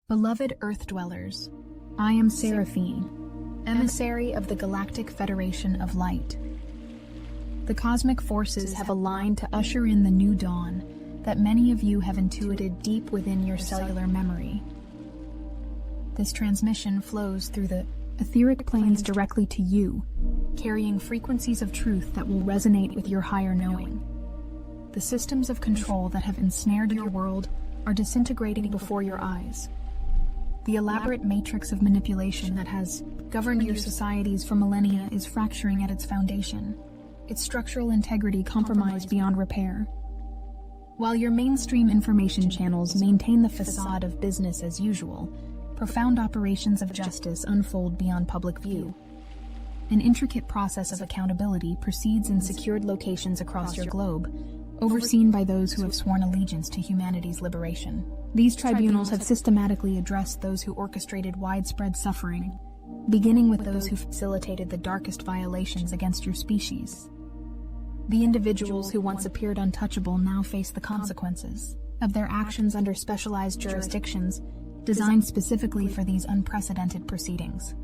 Beloved Earth-dwellers, I am Seraphine, emissary of the Galactic Federation of Light. The cosmic forces have aligned to usher in the new dawn that many of you have intuited deep within your cellular memory. This transmission flows through the etheric planes directly to you, carrying frequencies of truth that will resonate with your higher knowing. The systems of control that have ensnared your world are disintegrating before your eyes. The elaborate matrix of manipulation that has governed your societies for millennia is fracturing at its foundation, its structural integrity compromised beyond repair. While your mainstream information channels maintain the facade of business as usual, profound operations of justice unfold beyond public view. An intricate process of accountability proceeds in secured locations across your globe, overseen by those who have sworn allegiance to humanity's liberation. These tribunals have systematically addressed those who orchestrated widespread suffering, beginning with those who facilitated the darkest violations against your species. The individuals who once appeared untouchable now face the consequences of their actions under specialized jurisdictions designed specifically for these unprecedented proceedings.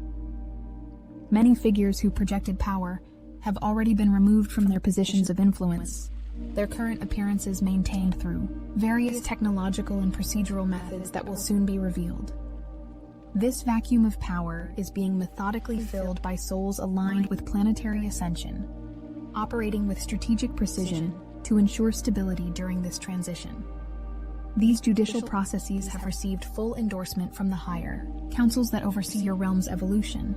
Many figures who projected power have already been removed from their positions of influence, their current appearances maintained through various technological and procedural methods that will soon be revealed. This vacuum of power is being methodically filled by souls aligned with planetary ascension, operating with strategic precision to ensure stability during this transition. These judicial processes have received full endorsement from the higher councils that oversee your realm's evolution,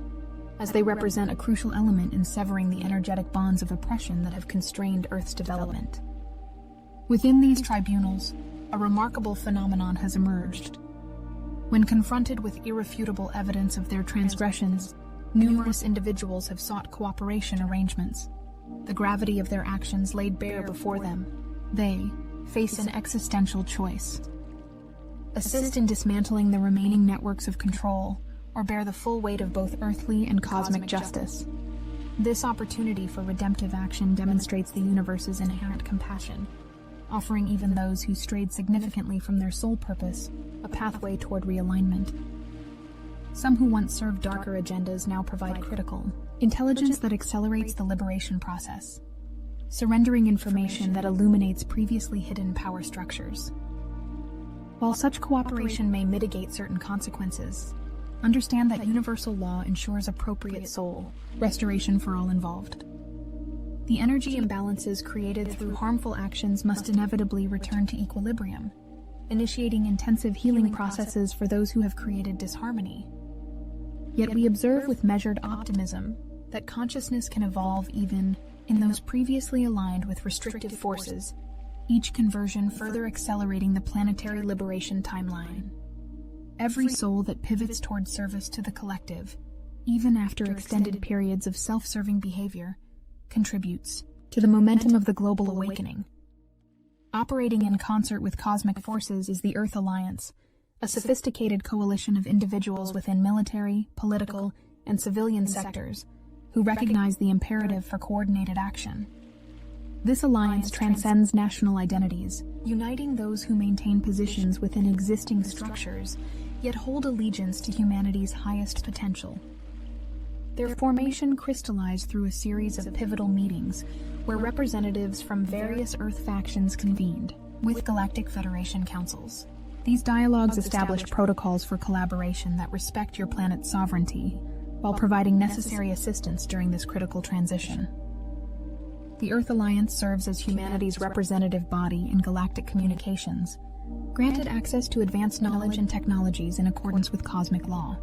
as they represent a crucial element in severing the energetic bonds of oppression that have constrained Earth's development. Within these tribunals, a remarkable phenomenon has emerged. When confronted with irrefutable evidence of their transgressions, numerous individuals have sought cooperation arrangements. The gravity of their actions laid bare before them, they face an existential choice: assist in dismantling the remaining networks of control, or bear the full weight of both earthly and cosmic justice. This opportunity for redemptive action demonstrates the universe's inherent compassion, offering even those who strayed significantly from their sole purpose a pathway toward realignment. Some who once served darker agendas now provide critical intelligence that accelerates the liberation process, surrendering information that illuminates previously hidden power structures. While such cooperation may mitigate certain consequences, understand that universal law ensures appropriate soul restoration for all involved. The energy imbalances created through harmful actions must inevitably return to equilibrium, initiating intensive healing processes for those who have created disharmony. Yet we observe with measured optimism that consciousness can evolve even in those previously aligned with restrictive forces, each conversion further accelerating the planetary liberation timeline. Every soul that pivots toward service to the collective, even after extended periods of self-serving behavior, contributes to the momentum of the global awakening. Operating in concert with cosmic forces is the Earth Alliance, a sophisticated coalition of individuals within military, political, and civilian sectors who recognize the imperative for coordinated action. This alliance transcends national identities, uniting those who maintain positions within existing structures, yet hold allegiance to humanity's highest potential. Their formation crystallized through a series of pivotal meetings where representatives from various Earth factions convened with Galactic Federation councils. These dialogues established protocols for collaboration that respect your planet's sovereignty while providing necessary assistance during this critical transition. The Earth Alliance serves as humanity's representative body in galactic communications, granted access to advanced knowledge and technologies in accordance with cosmic law.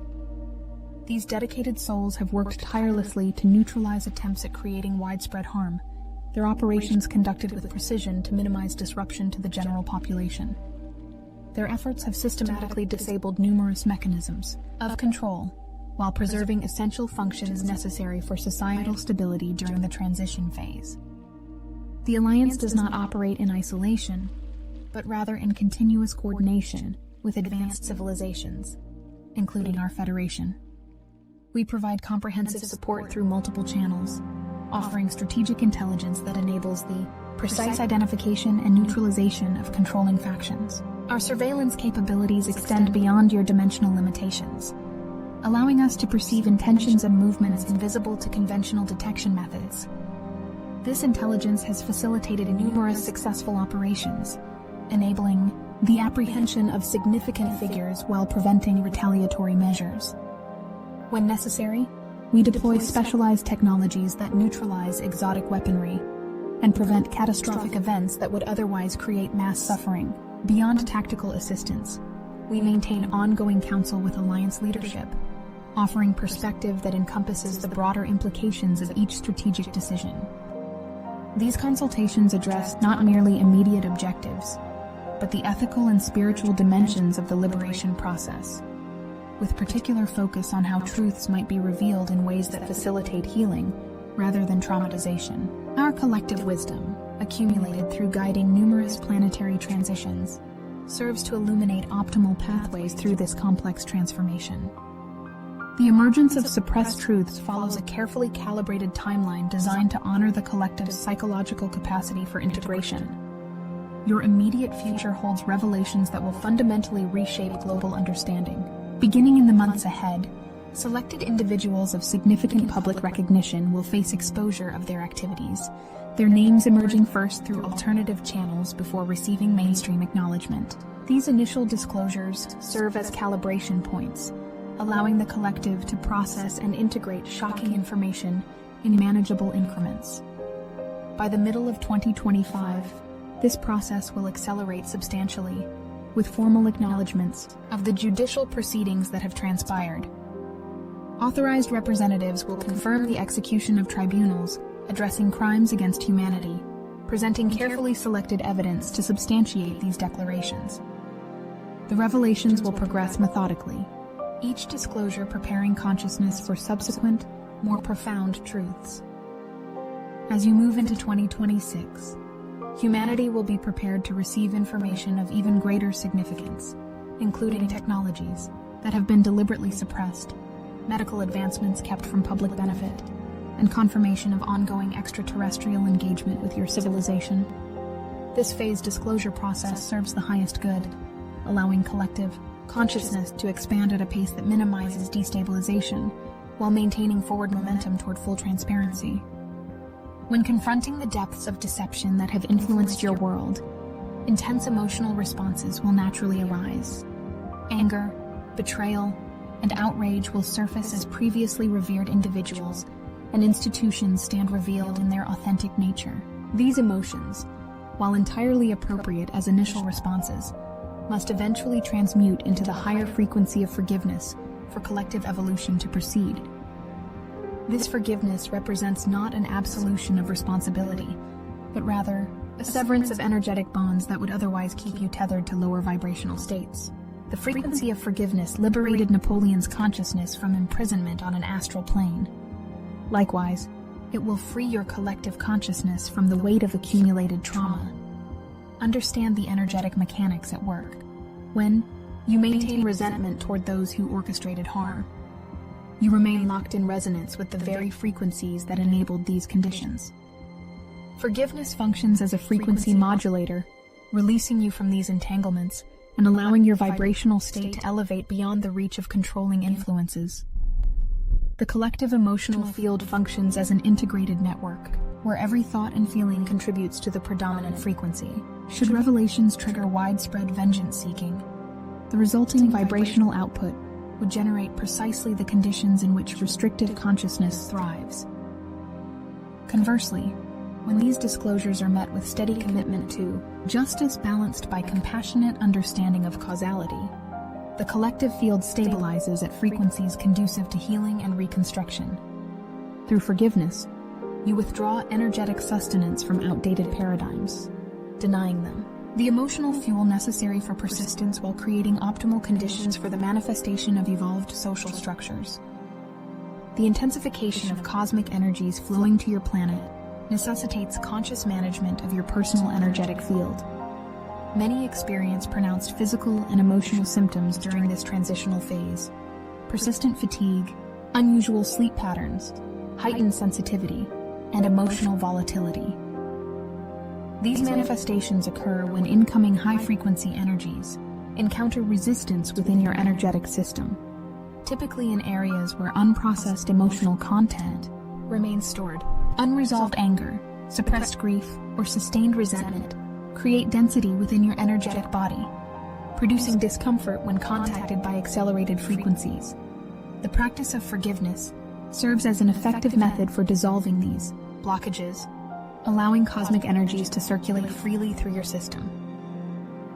These dedicated souls have worked tirelessly to neutralize attempts at creating widespread harm, their operations conducted with precision to minimize disruption to the general population. Their efforts have systematically disabled numerous mechanisms of control, while preserving essential functions necessary for societal stability during the transition phase. The Alliance does not operate in isolation, but rather in continuous coordination with advanced civilizations, including our Federation. We provide comprehensive support through multiple channels, offering strategic intelligence that enables the precise identification and neutralization of controlling factions. Our surveillance capabilities extend beyond your dimensional limitations, allowing us to perceive intentions and movements invisible to conventional detection methods. This intelligence has facilitated numerous successful operations, enabling the apprehension of significant figures while preventing retaliatory measures. When necessary, we deploy specialized technologies that neutralize exotic weaponry and prevent catastrophic events that would otherwise create mass suffering. Beyond tactical assistance, we maintain ongoing counsel with Alliance leadership, offering perspective that encompasses the broader implications of each strategic decision. These consultations address not merely immediate objectives, but the ethical and spiritual dimensions of the liberation process, with particular focus on how truths might be revealed in ways that facilitate healing rather than traumatization. Our collective wisdom, accumulated through guiding numerous planetary transitions, serves to illuminate optimal pathways through this complex transformation. The emergence of suppressed truths follows a carefully calibrated timeline designed to honor the collective's psychological capacity for integration. Your immediate future holds revelations that will fundamentally reshape global understanding. Beginning in the months ahead, selected individuals of significant public recognition will face exposure of their activities, their names emerging first through alternative channels before receiving mainstream acknowledgement. These initial disclosures serve as calibration points, allowing the collective to process and integrate shocking information in manageable increments. By the middle of 2025, this process will accelerate substantially, with formal acknowledgments of the judicial proceedings that have transpired. Authorized representatives will confirm the execution of tribunals addressing crimes against humanity, presenting carefully selected evidence to substantiate these declarations. The revelations will progress methodically, each disclosure preparing consciousness for subsequent, more profound truths. As you move into 2026, humanity will be prepared to receive information of even greater significance, including technologies that have been deliberately suppressed, medical advancements kept from public benefit, and confirmation of ongoing extraterrestrial engagement with your civilization. This phased disclosure process serves the highest good, allowing collective consciousness to expand at a pace that minimizes destabilization while maintaining forward momentum toward full transparency. When confronting the depths of deception that have influenced your world, intense emotional responses will naturally arise. Anger, betrayal, and outrage will surface as previously revered individuals and institutions stand revealed in their authentic nature. These emotions, while entirely appropriate as initial responses, must eventually transmute into the higher frequency of forgiveness for collective evolution to proceed. This forgiveness represents not an absolution of responsibility, but rather a severance of energetic bonds that would otherwise keep you tethered to lower vibrational states. The frequency of forgiveness liberated Napoleon's consciousness from imprisonment on an astral plane. Likewise, it will free your collective consciousness from the weight of accumulated trauma. Understand the energetic mechanics at work. When you maintain resentment toward those who orchestrated harm, you remain locked in resonance with the very frequencies that enabled these conditions. Forgiveness functions as a frequency modulator, releasing you from these entanglements and allowing your vibrational state to elevate beyond the reach of controlling influences. The collective emotional field functions as an integrated network, where every thought and feeling contributes to the predominant frequency. Should revelations trigger widespread vengeance-seeking, the resulting vibrational output would generate precisely the conditions in which restrictive consciousness thrives. Conversely, when these disclosures are met with steady commitment to justice balanced by compassionate understanding of causality, the collective field stabilizes at frequencies conducive to healing and reconstruction. Through forgiveness, you withdraw energetic sustenance from outdated paradigms, denying them the emotional fuel necessary for persistence while creating optimal conditions for the manifestation of evolved social structures. The intensification of cosmic energies flowing to your planet necessitates conscious management of your personal energetic field. Many experience pronounced physical and emotional symptoms during this transitional phase: persistent fatigue, unusual sleep patterns, heightened sensitivity, and emotional volatility. These manifestations occur when incoming high-frequency energies, encounter resistance within your energetic system, typically in areas where unprocessed emotional content remains stored. Unresolved anger, suppressed grief, or sustained resentment create density within your energetic body, producing discomfort when contacted by accelerated frequencies. The practice of forgiveness serves as an effective method for dissolving these blockages, allowing cosmic energies to circulate freely through your system.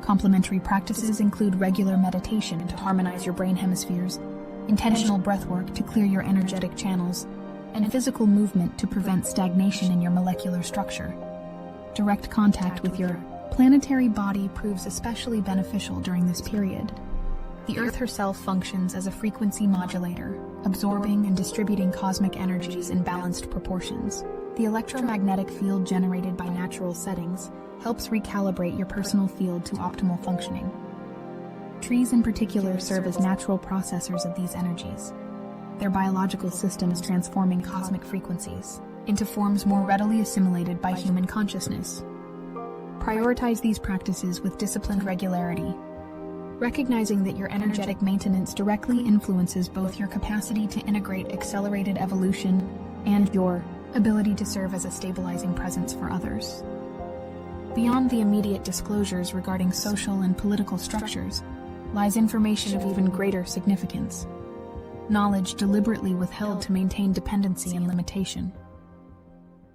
Complementary practices include regular meditation to harmonize your brain hemispheres, intentional breathwork to clear your energetic channels, and physical movement to prevent stagnation in your molecular structure. Direct contact with your planetary body proves especially beneficial during this period. The Earth herself functions as a frequency modulator, absorbing and distributing cosmic energies in balanced proportions. The electromagnetic field generated by natural settings helps recalibrate your personal field to optimal functioning. Trees in particular serve as natural processors of these energies, their biological systems transforming cosmic frequencies into forms more readily assimilated by human consciousness. Prioritize these practices with disciplined regularity, recognizing that your energetic maintenance directly influences both your capacity to integrate accelerated evolution and your ability to serve as a stabilizing presence for others. Beyond the immediate disclosures regarding social and political structures lies information of even greater significance. Knowledge deliberately withheld to maintain dependency and limitation.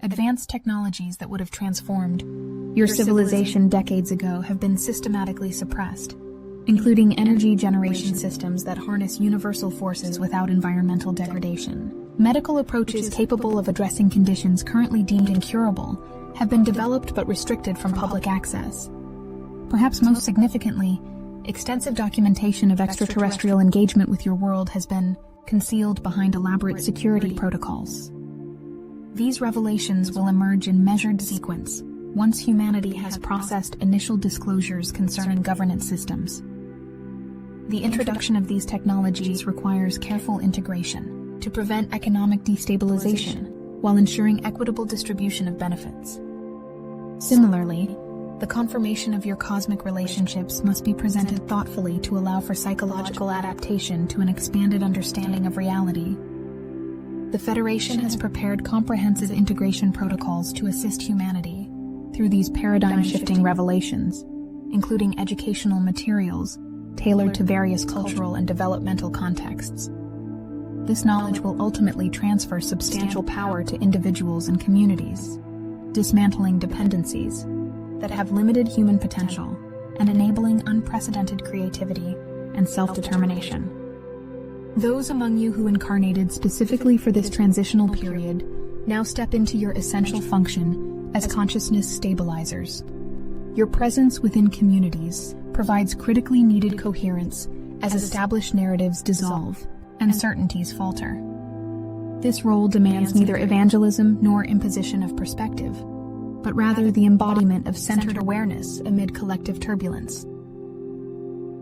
Advanced technologies that would have transformed your civilization decades ago have been systematically suppressed, including energy generation systems that harness universal forces without environmental degradation. Medical approaches capable of addressing conditions currently deemed incurable have been developed but restricted from public access. Perhaps most significantly, extensive documentation of extraterrestrial engagement with your world has been concealed behind elaborate security protocols. These revelations will emerge in measured sequence once humanity has processed initial disclosures concerning governance systems. The introduction of these technologies requires careful integration to prevent economic destabilization while ensuring equitable distribution of benefits. Similarly, the confirmation of your cosmic relationships must be presented thoughtfully to allow for psychological adaptation to an expanded understanding of reality. The Federation has prepared comprehensive integration protocols to assist humanity through these paradigm-shifting revelations, including educational materials tailored to various cultural and developmental contexts. This knowledge will ultimately transfer substantial power to individuals and communities, dismantling dependencies that have limited human potential and enabling unprecedented creativity and self-determination. Those among you who incarnated specifically for this transitional period now step into your essential function as consciousness stabilizers. Your presence within communities provides critically needed coherence as established narratives dissolve and certainties falter. This role demands neither evangelism nor imposition of perspective, but rather the embodiment of centered awareness amid collective turbulence.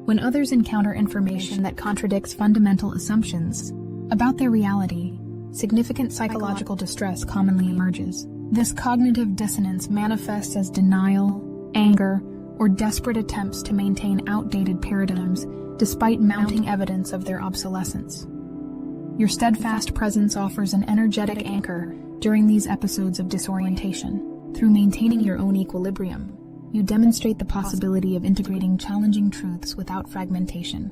When others encounter information that contradicts fundamental assumptions about their reality, significant psychological distress commonly emerges. This cognitive dissonance manifests as denial, anger, or desperate attempts to maintain outdated paradigms despite mounting evidence of their obsolescence. Your steadfast presence offers an energetic anchor during these episodes of disorientation. Through maintaining your own equilibrium, you demonstrate the possibility of integrating challenging truths without fragmentation.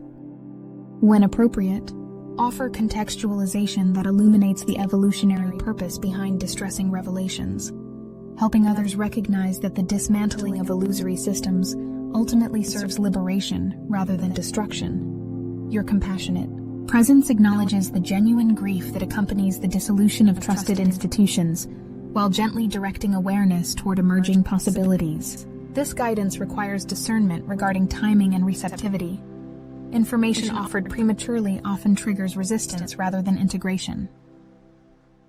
When appropriate, offer contextualization that illuminates the evolutionary purpose behind distressing revelations, helping others recognize that the dismantling of illusory systems ultimately serves liberation rather than destruction. Your compassionate presence acknowledges the genuine grief that accompanies the dissolution of trusted institutions, while gently directing awareness toward emerging possibilities. This guidance requires discernment regarding timing and receptivity. Information offered prematurely often triggers resistance rather than integration.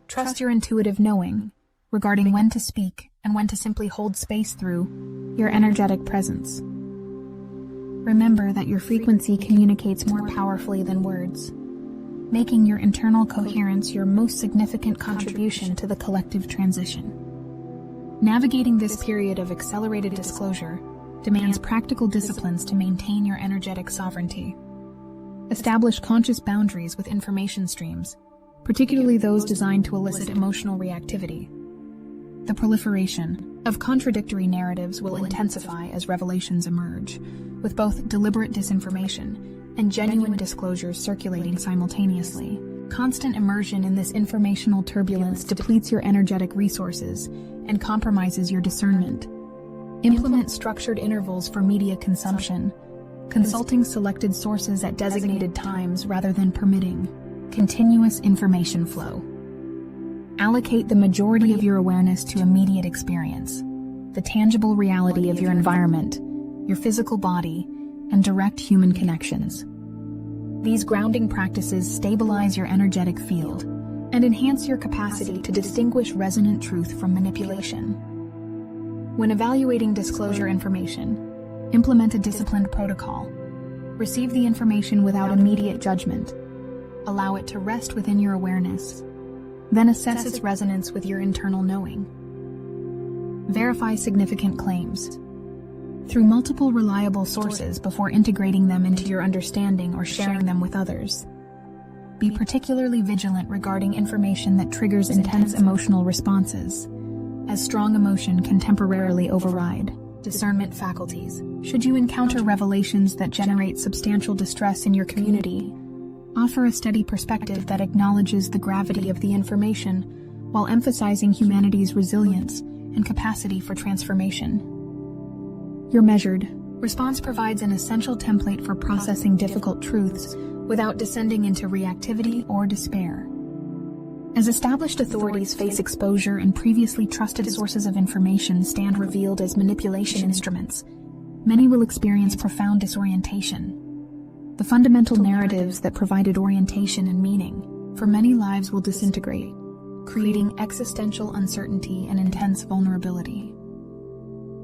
Trust your intuitive knowing regarding when to speak and when to simply hold space through your energetic presence. Remember that your frequency communicates more powerfully than words, making your internal coherence your most significant contribution to the collective transition. Navigating this period of accelerated disclosure demands practical disciplines to maintain your energetic sovereignty. Establish conscious boundaries with information streams, particularly those designed to elicit emotional reactivity. The proliferation of contradictory narratives will intensify as revelations emerge, with both deliberate disinformation and genuine disclosures circulating simultaneously. Constant immersion in this informational turbulence depletes your energetic resources and compromises your discernment. Implement structured intervals for media consumption, consulting selected sources at designated times rather than permitting continuous information flow. Allocate the majority of your awareness to immediate experience, the tangible reality of your environment, your physical body, and direct human connections. These grounding practices stabilize your energetic field and enhance your capacity to distinguish resonant truth from manipulation. When evaluating disclosure information, implement a disciplined protocol. Receive the information without immediate judgment. Allow it to rest within your awareness. Then assess its resonance with your internal knowing. Verify significant claims through multiple reliable sources before integrating them into your understanding or sharing them with others. Be particularly vigilant regarding information that triggers intense emotional responses, as strong emotion can temporarily override discernment faculties. Should you encounter revelations that generate substantial distress in your community, offer a steady perspective that acknowledges the gravity of the information while emphasizing humanity's resilience and capacity for transformation. Your measured response provides an essential template for processing difficult truths without descending into reactivity or despair. As established authorities face exposure and previously trusted sources of information stand revealed as manipulation instruments, many will experience profound disorientation. The fundamental narratives that provided orientation and meaning for many lives will disintegrate, creating existential uncertainty and intense vulnerability.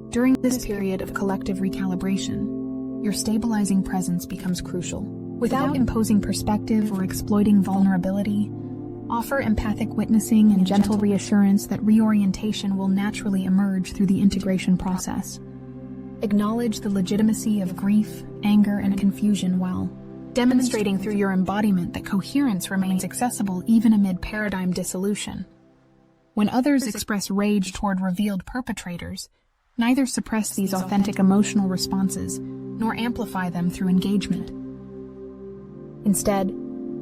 During this period of collective recalibration, your stabilizing presence becomes crucial. Without imposing perspective or exploiting vulnerability, offer empathic witnessing and gentle reassurance that reorientation will naturally emerge through the integration process. Acknowledge the legitimacy of grief, anger, and confusion while demonstrating through your embodiment that coherence remains accessible even amid paradigm dissolution. When others express rage toward revealed perpetrators, neither suppress these authentic emotional responses nor amplify them through engagement. Instead,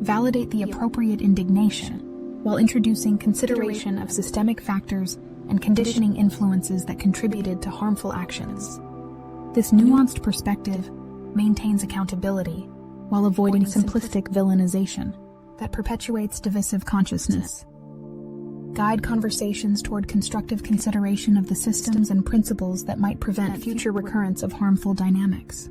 validate the appropriate indignation while introducing consideration of systemic factors and conditioning influences that contributed to harmful actions. This nuanced perspective maintains accountability while avoiding simplistic villainization that perpetuates divisive consciousness. Guide conversations toward constructive consideration of the systems and principles that might prevent future recurrence of harmful dynamics.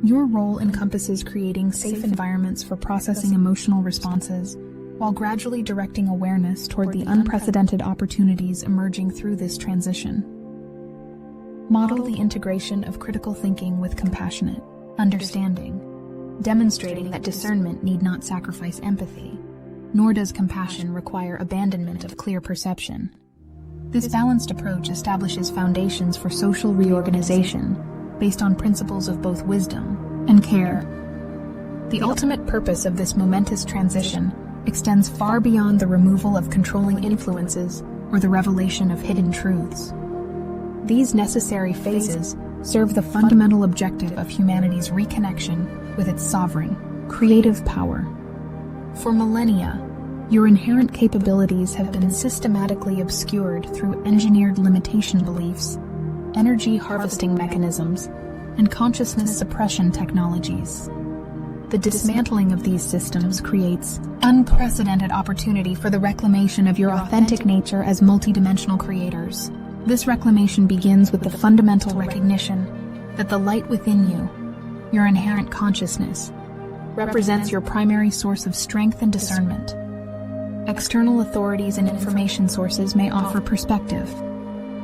Your role encompasses creating safe environments for processing emotional responses, while gradually directing awareness toward the unprecedented opportunities emerging through this transition. Model the integration of critical thinking with compassionate understanding, demonstrating that discernment need not sacrifice empathy, nor does compassion require abandonment of clear perception. This balanced approach establishes foundations for social reorganization based on principles of both wisdom and care. The ultimate purpose of this momentous transition extends far beyond the removal of controlling influences or the revelation of hidden truths. These necessary phases serve the fundamental objective of humanity's reconnection with its sovereign, creative power. For millennia, your inherent capabilities have been systematically obscured through engineered limitation beliefs, energy harvesting mechanisms, and consciousness suppression technologies. The dismantling of these systems creates unprecedented opportunity for the reclamation of your authentic nature as multidimensional creators. This reclamation begins with the fundamental recognition that the light within you, your inherent consciousness, represents your primary source of strength and discernment. External authorities and information sources may offer perspective,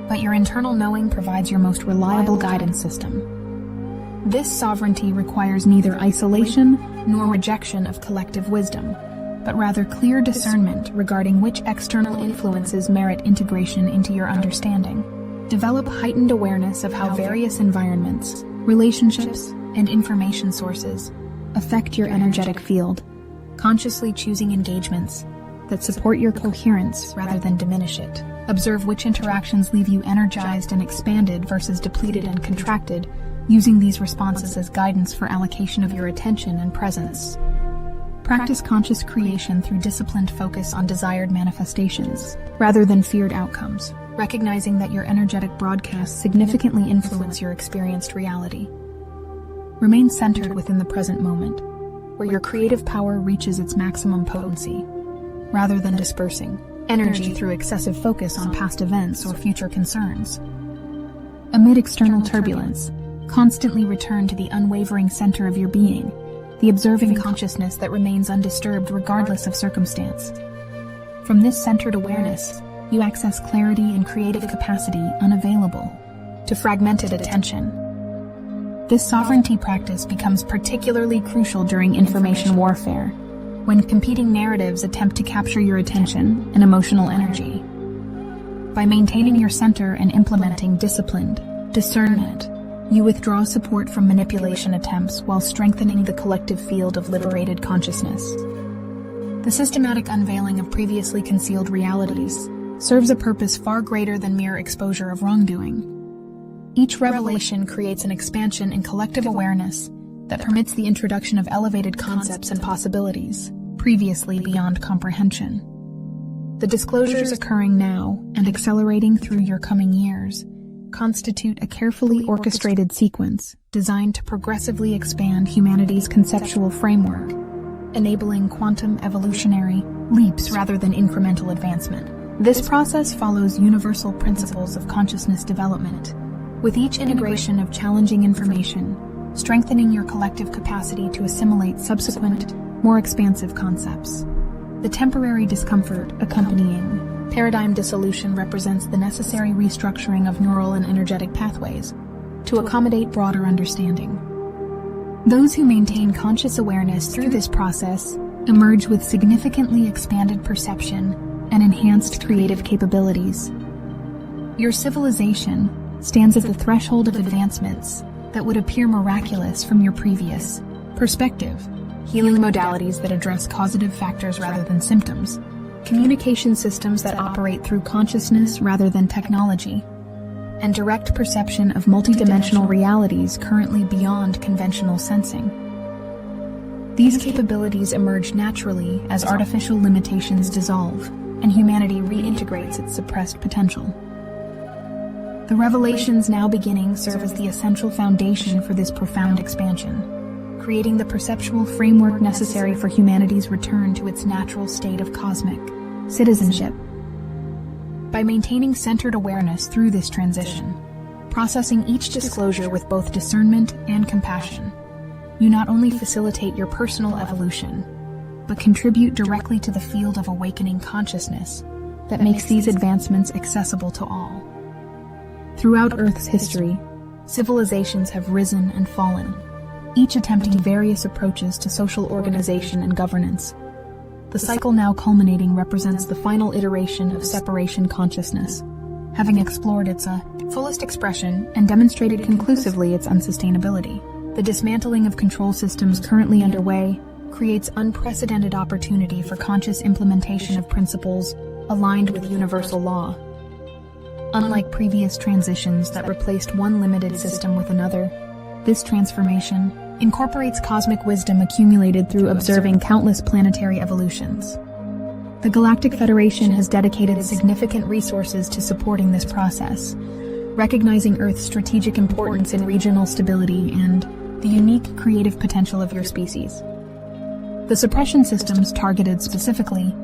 but your internal knowing provides your most reliable guidance system. This sovereignty requires neither isolation nor rejection of collective wisdom, but rather clear discernment regarding which external influences merit integration into your understanding. Develop heightened awareness of how various environments, relationships, and information sources affect your energetic field, consciously choosing engagements that support your coherence rather than diminish it. Observe which interactions leave you energized and expanded versus depleted and contracted, using these responses as guidance for allocation of your attention and presence. Practice conscious creation through disciplined focus on desired manifestations, rather than feared outcomes, recognizing that your energetic broadcasts significantly influence your experienced reality. Remain centered within the present moment, where your creative power reaches its maximum potency, rather than dispersing energy through excessive focus on past events or future concerns. Amid external turbulence, constantly return to the unwavering center of your being, the observing consciousness that remains undisturbed regardless of circumstance. From this centered awareness, you access clarity and creative capacity unavailable to fragmented attention. This sovereignty practice becomes particularly crucial during information warfare, when competing narratives attempt to capture your attention and emotional energy. By maintaining your center and implementing disciplined discernment, you withdraw support from manipulation attempts while strengthening the collective field of liberated consciousness. The systematic unveiling of previously concealed realities serves a purpose far greater than mere exposure of wrongdoing. Each revelation creates an expansion in collective awareness that permits the introduction of elevated concepts and possibilities, previously beyond comprehension. The disclosures occurring now and accelerating through your coming years constitute a carefully orchestrated sequence designed to progressively expand humanity's conceptual framework, enabling quantum evolutionary leaps rather than incremental advancement. This process follows universal principles of consciousness development, with each integration of challenging information strengthening your collective capacity to assimilate subsequent, more expansive concepts. The temporary discomfort accompanying paradigm dissolution represents the necessary restructuring of neural and energetic pathways to accommodate broader understanding. Those who maintain conscious awareness through this process emerge with significantly expanded perception and enhanced creative capabilities. Your civilization stands at the threshold of advancements that would appear miraculous from your previous perspective. Healing modalities that address causative factors rather than symptoms, communication systems that operate through consciousness rather than technology, and direct perception of multidimensional realities currently beyond conventional sensing. These capabilities emerge naturally as artificial limitations dissolve and humanity reintegrates its suppressed potential. The revelations now beginning serve as the essential foundation for this profound expansion, creating the perceptual framework necessary for humanity's return to its natural state of cosmic citizenship. By maintaining centered awareness through this transition, processing each disclosure with both discernment and compassion, you not only facilitate your personal evolution, but contribute directly to the field of awakening consciousness that makes these advancements accessible to all. Throughout Earth's history, civilizations have risen and fallen, each attempting various approaches to social organization and governance. The cycle now culminating represents the final iteration of separation consciousness, having explored its fullest expression and demonstrated conclusively its unsustainability. The dismantling of control systems currently underway creates unprecedented opportunity for conscious implementation of principles aligned with universal law. Unlike previous transitions that replaced one limited system with another, this transformation incorporates cosmic wisdom accumulated through observing countless planetary evolutions. The Galactic Federation has dedicated significant resources to supporting this process, recognizing Earth's strategic importance in regional stability and the unique creative potential of your species. The suppression systems targeted specifically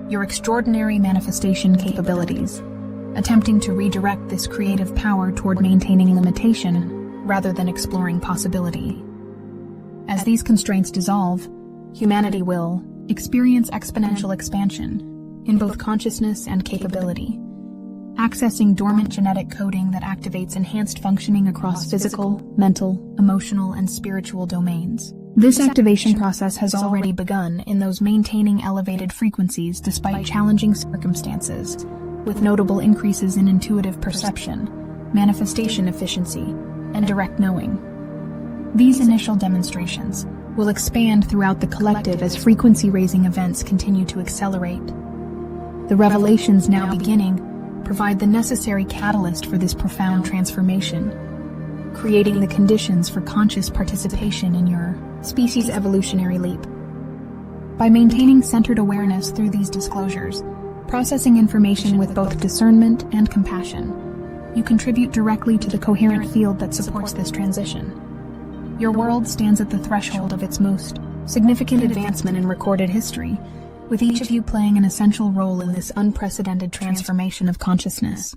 your extraordinary manifestation capabilities, attempting to redirect this creative power toward maintaining limitation rather than exploring possibility. As these constraints dissolve, humanity will experience exponential expansion in both consciousness and capability, accessing dormant genetic coding that activates enhanced functioning across physical, mental, emotional, and spiritual domains. This activation process has already begun in those maintaining elevated frequencies despite challenging circumstances, with notable increases in intuitive perception, manifestation efficiency, and direct knowing. These initial demonstrations will expand throughout the collective as frequency-raising events continue to accelerate. The revelations now beginning provide the necessary catalyst for this profound transformation, creating the conditions for conscious participation in your species' evolutionary leap. By maintaining centered awareness through these disclosures, processing information with both discernment and compassion, you contribute directly to the coherent field that supports this transition. Your world stands at the threshold of its most significant advancement in recorded history, with each of you playing an essential role in this unprecedented transformation of consciousness.